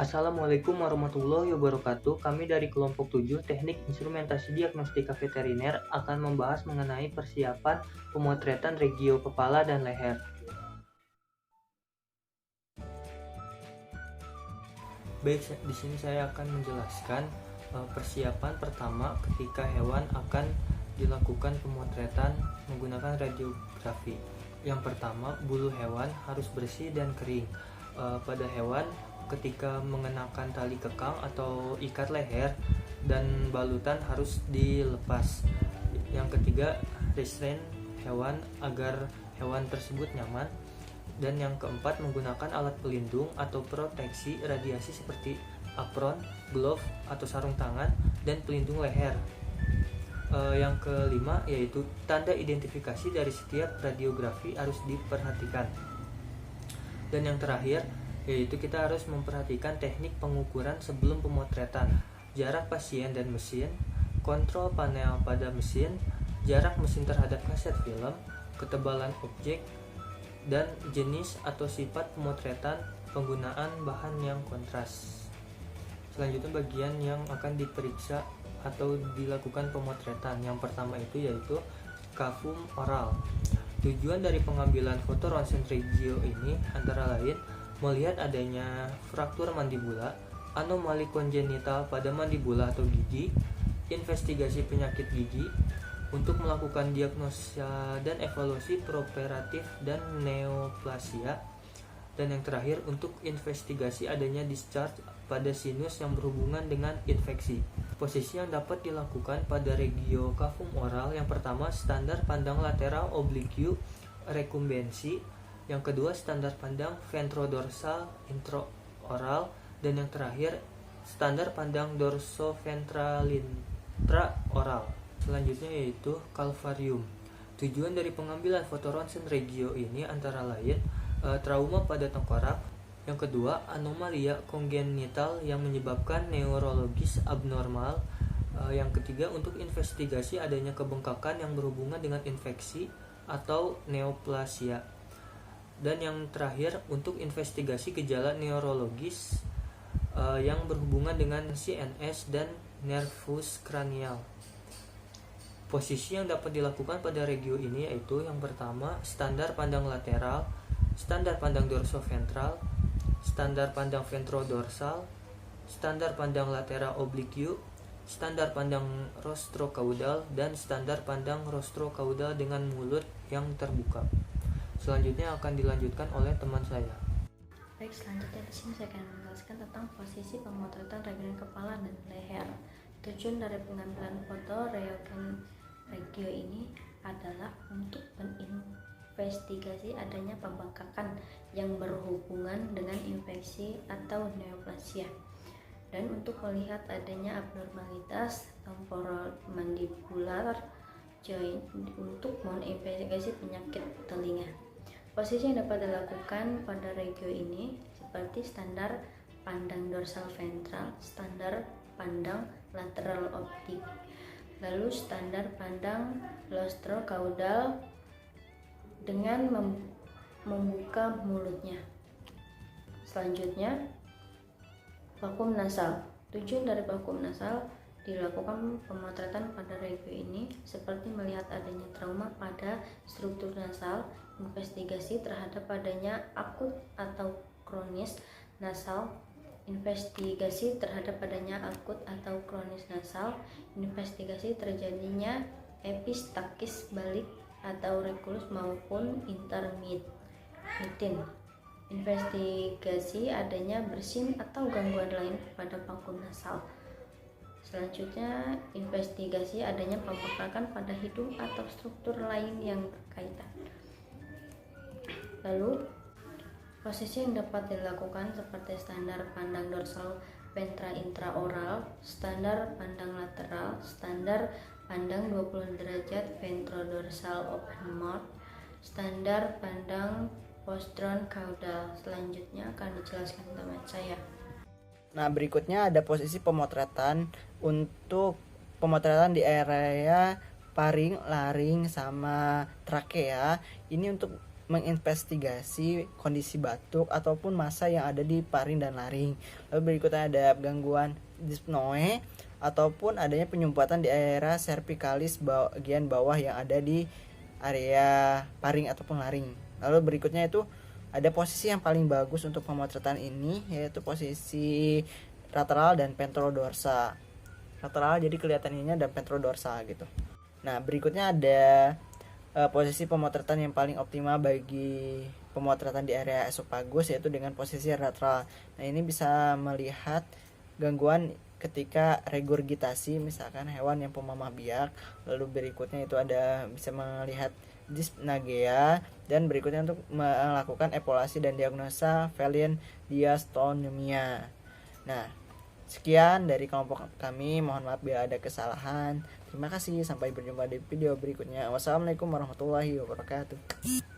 Assalamualaikum warahmatullahi wabarakatuh. Kami dari kelompok 7 Teknik Instrumentasi Diagnostika Veteriner akan membahas mengenai persiapan pemotretan regio kepala dan leher. Baik, di sini saya akan menjelaskan persiapan pertama ketika hewan akan dilakukan pemotretan menggunakan radiografi. Yang pertama, bulu hewan harus bersih dan kering. Pada hewan ketika mengenakan tali kekang atau ikat leher dan balutan harus dilepas. Yang ketiga, restrain hewan agar hewan tersebut nyaman. Dan yang keempat, menggunakan alat pelindung atau proteksi radiasi seperti apron, glove atau sarung tangan, dan pelindung leher. Yang kelima yaitu tanda identifikasi dari setiap radiografi harus diperhatikan. Dan yang terakhir yaitu kita harus memperhatikan teknik pengukuran sebelum pemotretan, jarak pasien dan mesin, kontrol panel pada mesin, jarak mesin terhadap kaset film, ketebalan objek, dan jenis atau sifat pemotretan, penggunaan bahan yang kontras. Selanjutnya bagian yang akan diperiksa atau dilakukan pemotretan. Yang pertama itu yaitu kafum oral. Tujuan dari pengambilan foto ronsen regio ini antara lain melihat adanya fraktur mandibula, anomali kongenital pada mandibula atau gigi, investigasi penyakit gigi, untuk melakukan diagnosa dan evaluasi preoperatif dan neoplasia, dan yang terakhir untuk investigasi adanya discharge pada sinus yang berhubungan dengan infeksi. Posisi yang dapat dilakukan pada regio kafum oral, yang pertama standar pandang lateral oblique rekumbensi, yang kedua standar pandang ventrodorsal intraoral, dan yang terakhir standar pandang dorsoventral intraoral. Selanjutnya yaitu kalvarium. Tujuan dari pengambilan foto ronsen regio ini antara lain trauma pada tengkorak, yang kedua anomalia kongenital yang menyebabkan neurologis abnormal, yang ketiga untuk investigasi adanya kebengkakan yang berhubungan dengan infeksi atau neoplasia, dan yang terakhir untuk investigasi gejala neurologis yang berhubungan dengan CNS dan nervus cranial. Posisi yang dapat dilakukan pada regio ini yaitu yang pertama standar pandang lateral, standar pandang dorsoventral, standar pandang ventrodorsal, standar pandang lateral oblique, standar pandang rostrocaudal, dan standar pandang rostrocaudal dengan mulut yang terbuka. Selanjutnya akan dilanjutkan oleh teman saya. Baik, selanjutnya di sini saya akan menjelaskan tentang posisi pemotretan regen kepala dan leher. Tujuan dari pengambilan foto regio ini adalah untuk menginvestigasi adanya pembengkakan yang berhubungan dengan infeksi atau neoplasia, dan untuk melihat adanya abnormalitas temporomandibular joint untuk menginvestigasi penyakit telinga. Posisi yang dapat dilakukan pada regio ini seperti standar pandang dorsal ventral, standar pandang lateral optik, lalu standar pandang rostrocaudal dengan membuka mulutnya. Selanjutnya vakum nasal. Tujuan dari vakum nasal dilakukan pemotretan pada regio ini seperti melihat adanya trauma pada struktur nasal, investigasi terhadap adanya akut atau kronis nasal, investigasi terhadap adanya akut atau kronis nasal, investigasi terjadinya epistakis balik atau rekulus maupun intermittent, investigasi adanya bersin atau gangguan lain pada vakum nasal. Selanjutnya, investigasi adanya pembengkakan pada hidung atau struktur lain yang berkaitan. Lalu, posisi yang dapat dilakukan seperti standar pandang dorsal ventral intraoral, standar pandang lateral, standar pandang 20 derajat ventrodorsal open mouth, standar pandang postron caudal. Selanjutnya akan dijelaskan teman saya. Nah, berikutnya ada posisi pemotretan untuk pemotretan di area paring, laring, sama trakea. Ini untuk menginvestigasi kondisi batuk ataupun massa yang ada di paring dan laring. Lalu berikutnya ada gangguan dyspnoe ataupun adanya penyumbatan di area cervicalis bagian bawah yang ada di area paring ataupun laring. Lalu berikutnya itu ada posisi yang paling bagus untuk pemotretan ini, yaitu posisi lateral dan ventrodorsa. Lateral jadi kelihatan ininya dan ventrodorsa gitu. Nah, berikutnya ada posisi pemotretan yang paling optimal bagi pemotretan di area esofagus, yaitu dengan posisi lateral. Nah, ini bisa melihat gangguan ketika regurgitasi, misalkan hewan yang pemamah biak. Lalu berikutnya itu ada bisa melihat dyspnagea, dan berikutnya untuk melakukan evaluasi dan diagnosa Valiant diastonemia. Nah, sekian dari kelompok kami, mohon maaf bila ada kesalahan. Terima kasih, sampai berjumpa di video berikutnya. Wassalamualaikum warahmatullahi wabarakatuh.